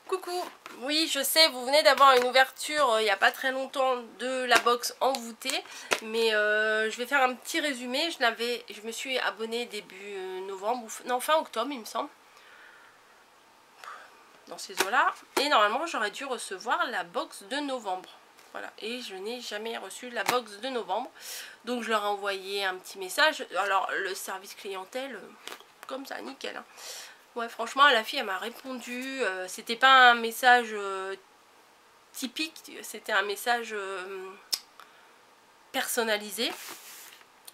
Coucou, oui je sais, vous venez d'avoir une ouverture il n'y a pas très longtemps de la box envoûtée, mais je vais faire un petit résumé. Je me suis abonnée début novembre, non fin octobre il me semble, dans ces eaux-là, et normalement j'aurais dû recevoir la box de novembre. Voilà, et je n'ai jamais reçu la box de novembre, donc je leur ai envoyé un petit message. Alors le service clientèle, comme ça, nickel, hein. Ouais, franchement, la fille, elle m'a répondu. C'était pas un message typique, c'était un message personnalisé.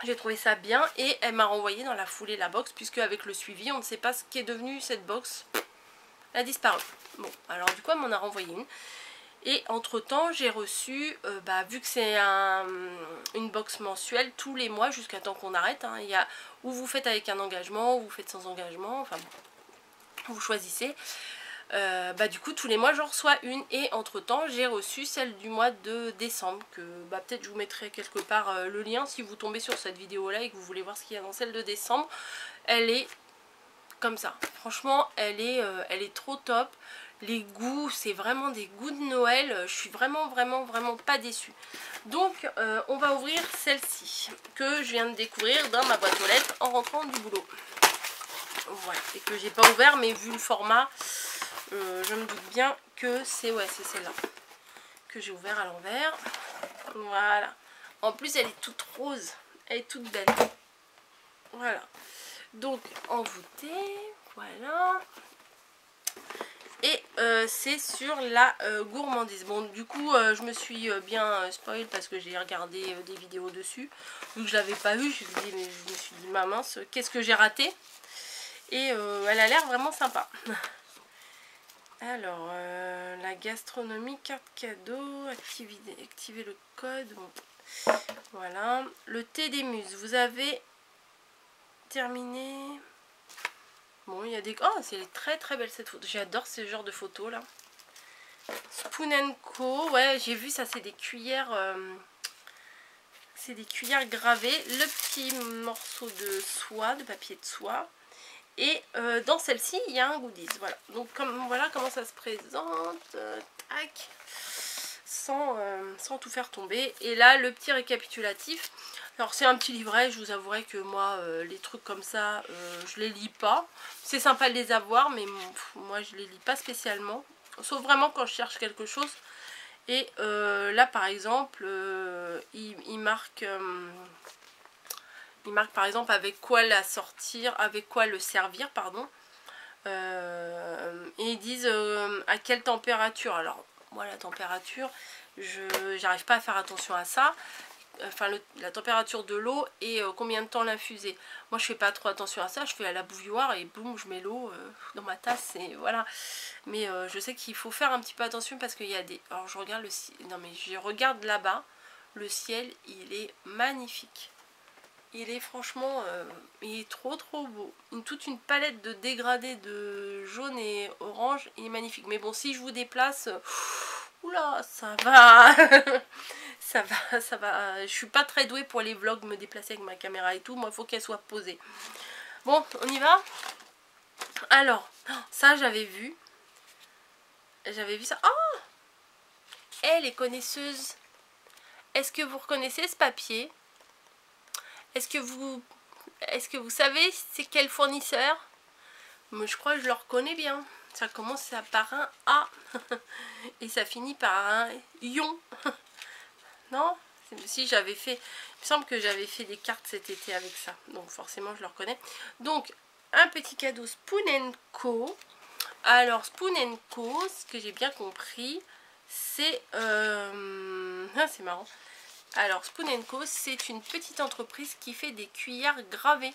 J'ai trouvé ça bien et elle m'a renvoyé dans la foulée la box, puisque avec le suivi, on ne sait pas ce qu'est devenu cette box. Elle a disparu. Bon, alors du coup, elle m'en a renvoyé une. Et entre temps, j'ai reçu, vu que c'est une box mensuelle, tous les mois jusqu'à temps qu'on arrête. Hein, il y a où vous faites avec un engagement, ou vous faites sans engagement, enfin bon. Vous choisissez. Du coup tous les mois j'en reçois une, et entre temps j'ai reçu celle du mois de décembre que peut-être je vous mettrai quelque part le lien si vous tombez sur cette vidéo là et que vous voulez voir ce qu'il y a dans celle de décembre. Elle est comme ça, franchement elle est trop top. Les goûts, c'est vraiment des goûts de Noël, je suis vraiment pas déçue. Donc on va ouvrir celle-ci que je viens de découvrir dans ma boîte aux lettres en rentrant du boulot. Voilà, et que j'ai pas ouvert, mais vu le format, je me doute bien que c'est celle-là que j'ai ouvert à l'envers. Voilà. En plus, elle est toute rose, elle est toute belle. Voilà. Donc envoûtée, voilà. Et c'est sur la gourmandise. Bon, du coup, je me suis bien spoil parce que j'ai regardé des vidéos dessus. Vu que je l'avais pas vu, je me suis dit, ma mince, qu'est-ce que j'ai raté? Et elle a l'air vraiment sympa. Alors, la gastronomie, carte cadeau, activer le code. Bon. Voilà. Le thé des muses, vous avez terminé. Bon, il y a des... Oh, c'est très belle cette photo. J'adore ce genre de photos là. Spoon & Co. Ouais, j'ai vu ça, c'est des cuillères... c'est des cuillères gravées. Le petit morceau de soie, de papier de soie. Et dans celle-ci, il y a un goodies. Voilà. Donc voilà comment ça se présente. Tac. Sans tout faire tomber. Et là, le petit récapitulatif. Alors c'est un petit livret. Je vous avouerai que moi, les trucs comme ça, je les lis pas. C'est sympa de les avoir, mais moi, je les lis pas spécialement. Sauf vraiment quand je cherche quelque chose. Et là, par exemple, il marque... il marque par exemple avec quoi la sortir, avec quoi le servir, pardon. Et ils disent à quelle température. Alors moi la température, j'arrive pas à faire attention à ça. Enfin la température de l'eau et combien de temps l'infuser. Moi je fais pas trop attention à ça, je fais à la bouilloire et boum je mets l'eau dans ma tasse et voilà. Mais je sais qu'il faut faire un petit peu attention parce qu'il y a des... Alors je regarde le ciel, non mais je regarde là-bas, le ciel il est magnifique. Il est franchement, il est trop beau. Toute une palette de dégradés de jaune et orange, il est magnifique. Mais bon, si je vous déplace, oula, ça va. ça va. Je suis pas très douée pour les vlogs, me déplacer avec ma caméra et tout. Moi, il faut qu'elle soit posée. Bon, on y va. Alors, ça j'avais vu. J'avais vu ça. Oh, elle est connaisseuse. Est-ce que vous reconnaissez ce papier? Est-ce que vous savez c'est quel fournisseur? Mais je crois que je le reconnais bien. Ça commence par un A et ça finit par un ion. Non? Si j'avais fait... Il me semble que j'avais fait des cartes cet été avec ça. Donc forcément je le reconnais. Donc un petit cadeau Spoon & Co. Alors Spoon & Co, ce que j'ai bien compris, c'est... c'est marrant. Alors Spoon & Co, c'est une petite entreprise qui fait des cuillères gravées.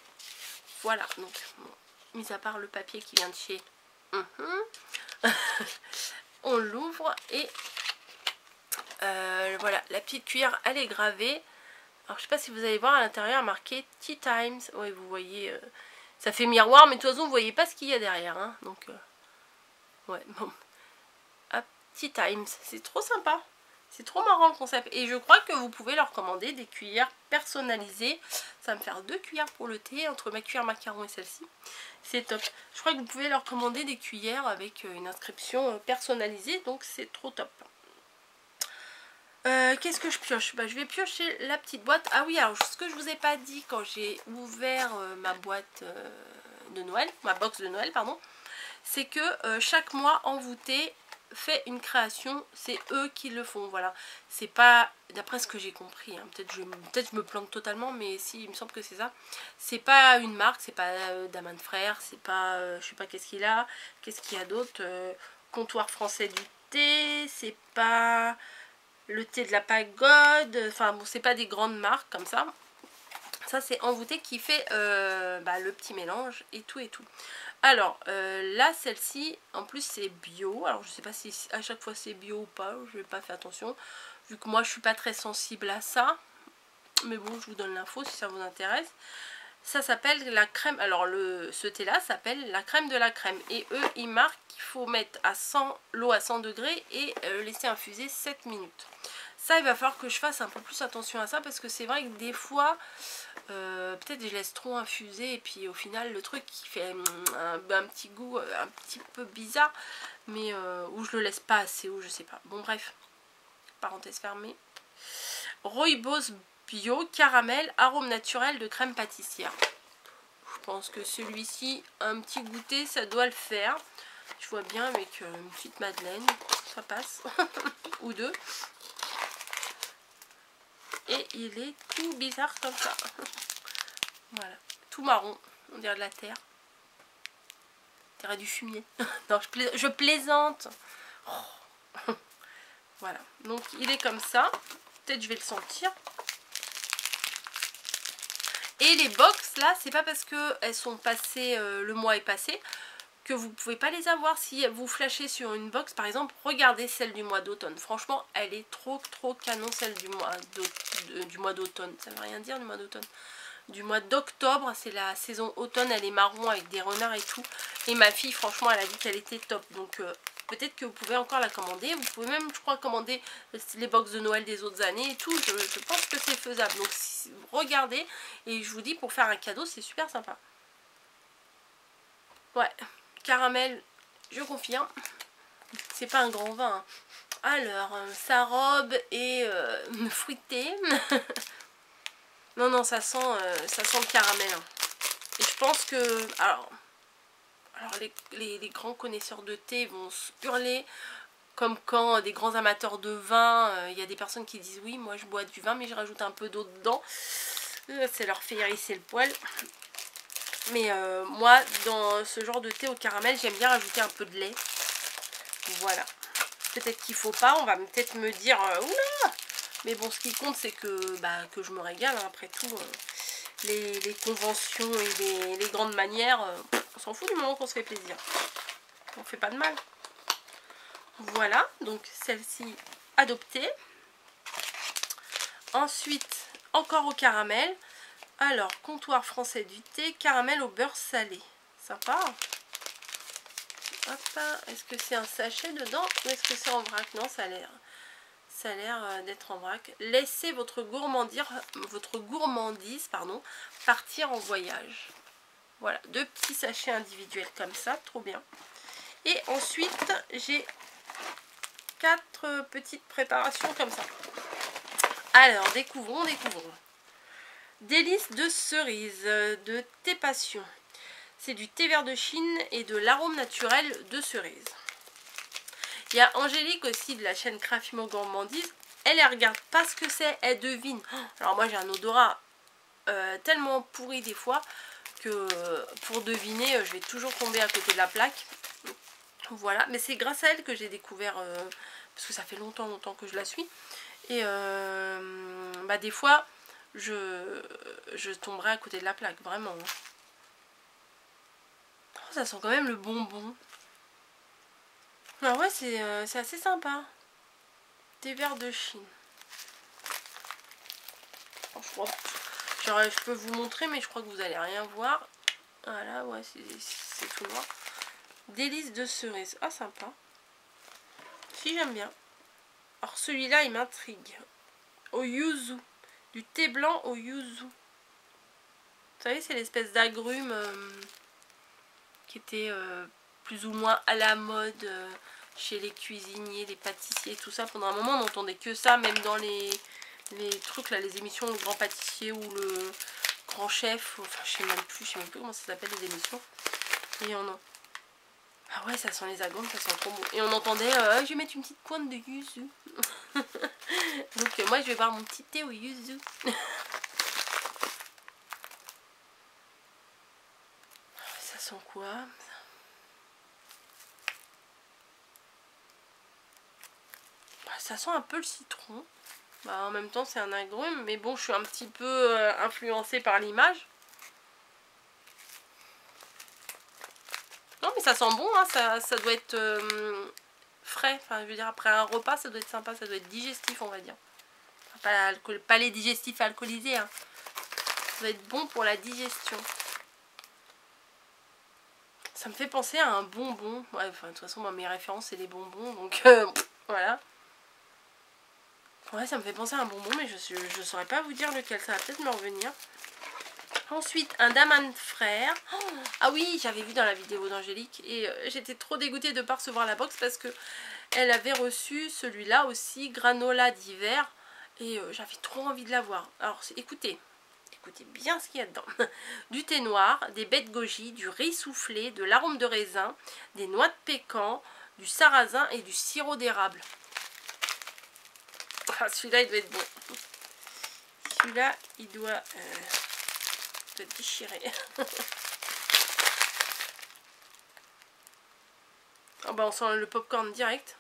Voilà, donc, bon, mis à part le papier qui vient de chez... on l'ouvre et voilà, la petite cuillère, elle est gravée. Alors je sais pas si vous allez voir à l'intérieur marqué Tea Times. Oui, vous voyez, ça fait miroir, mais de toute façon vous voyez pas ce qu'il y a derrière. Hein, donc, ouais, bon. Hop, Tea Times, c'est trop sympa. C'est trop marrant le concept. Et je crois que vous pouvez leur commander des cuillères personnalisées. Ça va me faire 2 cuillères pour le thé entre ma cuillère macaron et celle-ci. C'est top. Je crois que vous pouvez leur commander des cuillères avec une inscription personnalisée. Donc c'est trop top. Qu'est-ce que je pioche? Je vais piocher la petite boîte. Ah oui, alors ce que je vous ai pas dit quand j'ai ouvert ma boîte de Noël, ma box de Noël, pardon, c'est que chaque mois envoûté fait une création, c'est eux qui le font, voilà. C'est pas, d'après ce que j'ai compris, hein, peut-être je me plante totalement, mais si, il me semble que c'est ça. C'est pas une marque, c'est pas Daman de Frères, c'est pas, je sais pas qu'est-ce qu'il a d'autre, Comptoir Français du thé, c'est pas le thé de la pagode, enfin bon, c'est pas des grandes marques comme ça. Ça c'est Envoûté qui fait le petit mélange et tout et tout. Alors là celle-ci en plus c'est bio. Alors je sais pas si à chaque fois c'est bio ou pas, je vais pas faire attention vu que moi je suis pas très sensible à ça. Mais bon, je vous donne l'info si ça vous intéresse. Ça s'appelle la crème, alors ce thé là s'appelle la crème de la crème. Et eux ils marquent qu'il faut mettre à 100 l'eau à 100 degrés et laisser infuser 7 minutes. Ça il va falloir que je fasse un peu plus attention à ça parce que c'est vrai que des fois peut-être je laisse trop infuser et puis au final le truc qui fait un petit goût un petit peu bizarre, mais ou je le laisse pas assez ou je sais pas. Bon bref, parenthèse fermée. Rooibos bio, caramel, arôme naturel de crème pâtissière. Je pense que celui-ci, un petit goûter, ça doit le faire. Je vois bien avec une petite madeleine, ça passe. Ou deux. Et il est tout bizarre comme ça. Voilà, tout marron, on dirait de la terre. On dirait du fumier. Non, je plaisante. Oh. Voilà, donc il est comme ça. Peut-être je vais le sentir. Et les box là, c'est pas parce que elles sont passées, le mois est passé, que vous pouvez pas les avoir. Si vous flashez sur une box par exemple, regardez celle du mois d'automne. Franchement, elle est trop canon, celle du mois d'automne. Ça veut rien dire du mois d'automne. Du mois d'octobre, c'est la saison automne, elle est marron avec des renards et tout. Et ma fille, franchement, elle a dit qu'elle était top. Donc peut-être que vous pouvez encore la commander. Vous pouvez même, je crois, commander les box de Noël des autres années et tout. Je pense que c'est faisable. Donc regardez. Et je vous dis, pour faire un cadeau, c'est super sympa. Ouais, caramel, je confirme. C'est pas un grand vin. Hein. Alors, sa robe est fruitée. Non, ça sent le caramel. Hein. Et je pense que... Alors les grands connaisseurs de thé vont se hurler. Comme quand des grands amateurs de vin, il y a des personnes qui disent oui, moi je bois du vin mais je rajoute un peu d'eau dedans. Ça leur fait hérisser le poil. Mais moi, dans ce genre de thé au caramel, j'aime bien rajouter un peu de lait. Voilà. Peut-être qu'il faut pas, on va peut-être me dire oula. Mais bon, ce qui compte, c'est que je me régale. Hein, après tout, les conventions et les grandes manières, on s'en fout du moment qu'on se fait plaisir. On fait pas de mal. Voilà, donc celle-ci adoptée. Ensuite, encore au caramel. Alors, Comptoir Français du thé, caramel au beurre salé. Sympa. Hop, est-ce que c'est un sachet dedans ou est-ce que c'est en vrac? Non, ça a l'air d'être en vrac. Laissez votre gourmandise partir en voyage. Voilà, 2 petits sachets individuels comme ça, trop bien. Et ensuite, j'ai 4 petites préparations comme ça. Alors, découvrons. Délices de cerise, de thé passion. C'est du thé vert de Chine et de l'arôme naturel de cerise. Il y a Angélique aussi de la chaîne Crafimo Gourmandise. Elle regarde pas ce que c'est, elle devine. Alors moi j'ai un odorat tellement pourri des fois que pour deviner je vais toujours tomber à côté de la plaque. Voilà, mais c'est grâce à elle que j'ai découvert, parce que ça fait longtemps que je la suis. Et des fois je tomberai à côté de la plaque, vraiment. Oh, ça sent quand même le bonbon. Ah ouais, c'est assez sympa. Thé vert de Chine. Oh, je peux vous montrer, mais je crois que vous allez rien voir. Voilà, ouais, c'est tout noir. Délices de cerise. Ah, sympa. Si, j'aime bien. Alors celui-là, il m'intrigue. Au yuzu. Du thé blanc au yuzu. Vous savez, c'est l'espèce d'agrumes qui était plus ou moins à la mode chez les cuisiniers, les pâtissiers, tout ça. Pendant un moment, on n'entendait que ça, même dans les trucs, là, les émissions Le Grand Pâtissier ou Le Grand Chef. Enfin, je sais même plus comment ça s'appelle les émissions. Et on en... Ah ouais, ça sent les agrumes, ça sent trop bon. Et on entendait, je vais mettre une petite pointe de yuzu. Donc moi, je vais boire mon petit thé au yuzu. Ça sent quoi? Ça sent un peu le citron. Bah, en même temps, c'est un agrume. Mais bon, je suis un petit peu influencée par l'image. Non, mais ça sent bon. Hein. Ça doit être frais. Enfin, je veux dire, après un repas, ça doit être sympa. Ça doit être digestif, on va dire. Enfin, pas les digestifs alcoolisés. Hein. Ça doit être bon pour la digestion. Ça me fait penser à un bonbon. Ouais, enfin, de toute façon, moi, mes références, c'est les bonbons. Donc, voilà. Ouais, ça me fait penser à un bonbon, mais je saurais pas vous dire lequel. Ça va peut-être me revenir. Ensuite, un Daman Frère. Oh, ah oui, j'avais vu dans la vidéo d'Angélique. Et j'étais trop dégoûtée de ne pas recevoir la box parce que elle avait reçu celui-là aussi, granola d'hiver. Et j'avais trop envie de l'avoir. Alors, écoutez bien ce qu'il y a dedans. Du thé noir, des baies de goji, du riz soufflé, de l'arôme de raisin, des noix de pécan, du sarrasin et du sirop d'érable. Ah, celui-là, il doit être bon. Celui-là, il doit déchirer. Oh, bah, on sent le popcorn direct.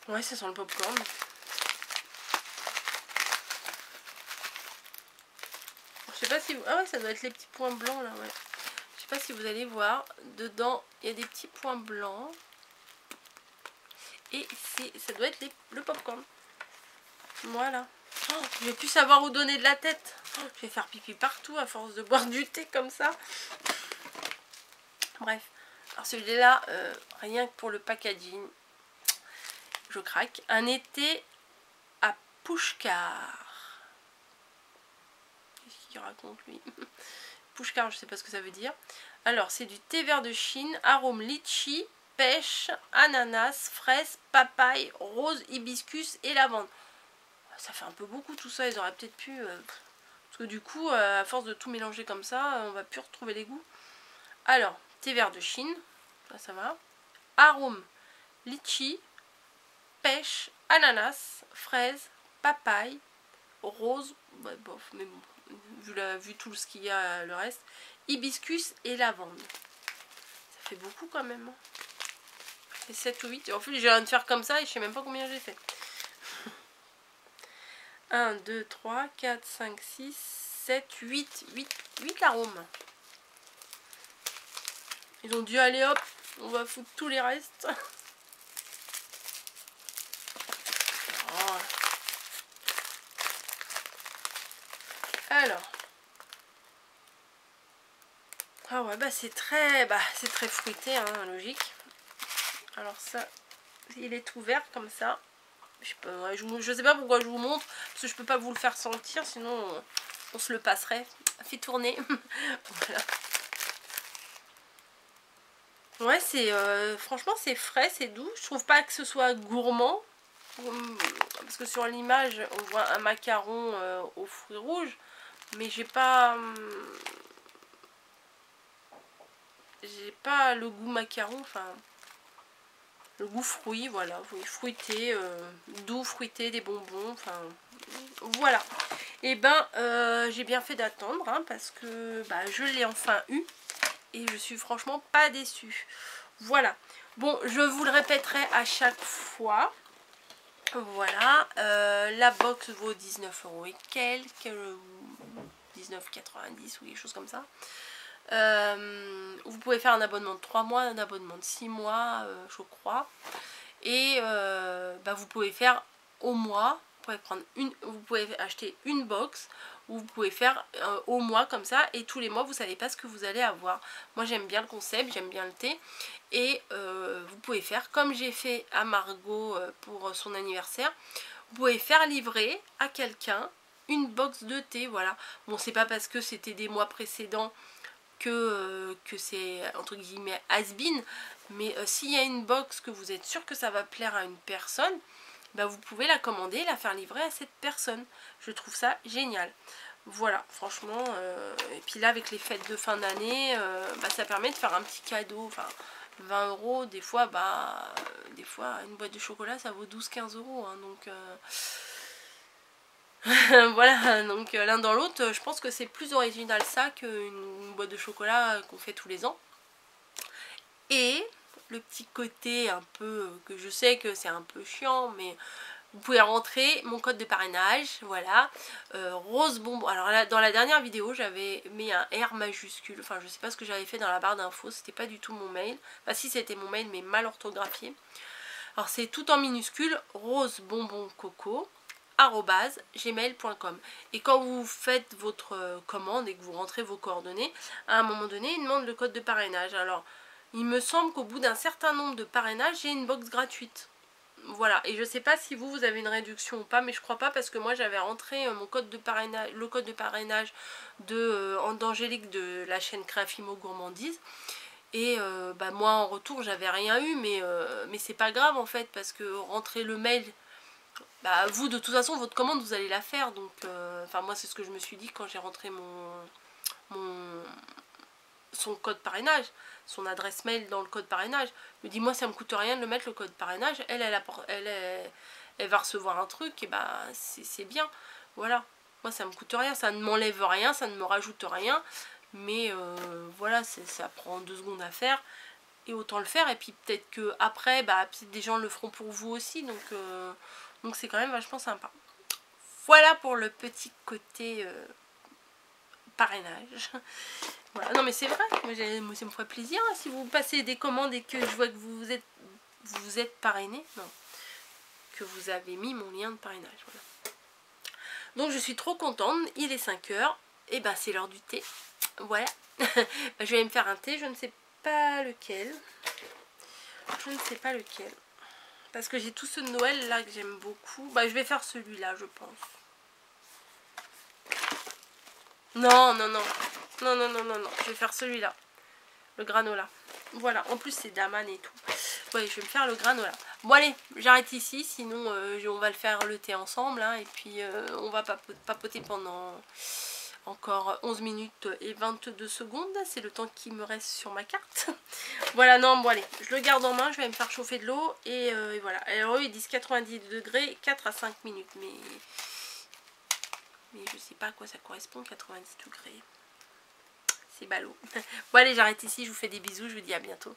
Ouais, ça sent le popcorn. Je sais pas si vous... Ah ouais, ça doit être les petits points blancs là, ouais. Je sais pas si vous allez voir. Dedans, il y a des petits points blancs. Et ça doit être le popcorn. Voilà. Oh, je vais plus savoir où donner de la tête. Oh, je vais faire pipi partout à force de boire du thé comme ça. Bref. Alors celui-là, rien que pour le packaging, je craque. Un été à Pushkar. Qu'est-ce qu'il raconte lui? Pushkar, je sais pas ce que ça veut dire. Alors, c'est du thé vert de Chine, arôme litchi, pêche, ananas, fraise, papaye, rose, hibiscus et lavande. Ça fait un peu beaucoup tout ça, ils auraient peut-être pu... parce que du coup, à force de tout mélanger comme ça, on va plus retrouver les goûts. Alors, thé vert de Chine, là ça va. Arôme litchi, pêche, ananas, fraise, papaye, rose, bah, bof, mais bon, vu tout ce qu'il y a le reste, hibiscus et lavande. Ça fait beaucoup quand même. Ça fait 7 ou 8. En plus, je viens de faire comme ça et je sais même pas combien j'ai fait. 1, 2, 3, 4, 5, 6, 7, 8 arômes. Ils ont dû aller hop, on va foutre tous les restes. Voilà. Alors. Ah ouais, bah c'est très fruité, hein, logique. Alors ça, il est ouvert comme ça. Je sais pas pourquoi je vous montre, parce que je peux pas vous le faire sentir, sinon on se le passerait. Fait tourner. Voilà. Ouais, c'est franchement c'est frais, c'est doux. Je trouve pas que ce soit gourmand. Parce que sur l'image, on voit un macaron aux fruits rouges. Mais j'ai pas le goût macaron, enfin le goût fruit, voilà, fruité, doux, fruité, des bonbons, enfin voilà. Et ben j'ai bien fait d'attendre, hein, parce que bah, je l'ai enfin eu et je suis franchement pas déçue. Voilà. Bon, je vous le répéterai à chaque fois. Voilà, la box vaut 19 € et quelques, 19,90 ou quelque chose comme ça. Vous pouvez faire un abonnement de 3 mois, un abonnement de 6 mois, je crois. Et bah, vous pouvez faire au mois, vous pouvez acheter une box, ou vous pouvez faire au mois comme ça, et tous les mois vous savez pas ce que vous allez avoir. Moi j'aime bien le concept, j'aime bien le thé, et vous pouvez faire comme j'ai fait à Margot pour son anniversaire. Vous pouvez faire livrer à quelqu'un une box de thé, voilà. Bon, c'est pas parce que c'était des mois précédents que c'est entre guillemets has-been, mais s'il y a une box que vous êtes sûr que ça va plaire à une personne, bah vous pouvez la commander et la faire livrer à cette personne. Je trouve ça génial. Voilà, franchement, et puis là avec les fêtes de fin d'année, bah, ça permet de faire un petit cadeau, enfin 20 €, des fois une boîte de chocolat ça vaut 12-15 €, hein, donc voilà, donc l'un dans l'autre, je pense que c'est plus original ça qu'une boîte de chocolat qu'on fait tous les ans. Et le petit côté un peu, que je sais que c'est un peu chiant, mais vous pouvez rentrer mon code de parrainage, voilà, rose bonbon. Alors là, dans la dernière vidéo, j'avais mis un R majuscule, enfin je sais pas ce que j'avais fait dans la barre d'infos, c'était pas du tout mon mail, enfin si c'était mon mail mais mal orthographié. Alors c'est tout en minuscule, rose bonbon coco @gmail.com, et quand vous faites votre commande et que vous rentrez vos coordonnées, à un moment donné il demande le code de parrainage. Alors il me semble qu'au bout d'un certain nombre de parrainages j'ai une box gratuite, voilà. Et je sais pas si vous avez une réduction ou pas, mais je crois pas, parce que moi j'avais rentré mon code de parrainage, le code de parrainage d'Angélique de la chaîne Créafimo Gourmandise, et bah moi en retour j'avais rien eu, mais c'est pas grave en fait, parce que rentrer le mail, bah vous de toute façon votre commande vous allez la faire, donc enfin moi c'est ce que je me suis dit quand j'ai rentré son code parrainage, son adresse mail dans le code parrainage. Je me dis moi ça me coûte rien de le mettre, le code parrainage, elle va recevoir un truc, et bah c'est bien, voilà. Moi ça me coûte rien, ça ne m'enlève rien, ça ne me rajoute rien, mais voilà, ça prend 2 secondes à faire, et autant le faire, et puis peut-être que après bah peut-être des gens le feront pour vous aussi, donc c'est quand même vachement sympa. Voilà pour le petit côté parrainage. Voilà. Non mais c'est vrai, moi ça me ferait plaisir, hein, si vous passez des commandes et que je vois que vous êtes parrainé, non, que vous avez mis mon lien de parrainage, voilà. Donc je suis trop contente, il est 5 h, et ben c'est l'heure du thé, voilà. Bah, je vais aller me faire un thé, je ne sais pas lequel, parce que j'ai tout ceux de Noël là que j'aime beaucoup. Bah je vais faire celui-là je pense. Non, je vais faire celui-là, le granola. Voilà, en plus c'est d'amande et tout. Ouais, je vais me faire le granola. Bon allez, j'arrête ici, sinon on va le faire le thé ensemble, hein, et puis on va papoter pendant encore 11 minutes et 22 secondes. C'est le temps qui me reste sur ma carte. Voilà, non, bon allez, je le garde en main, je vais me faire chauffer de l'eau, et voilà. Alors eux ils disent 90 degrés, 4 à 5 minutes, mais je sais pas à quoi ça correspond, 90 degrés. C'est ballot. Bon allez, j'arrête ici, je vous fais des bisous, je vous dis à bientôt.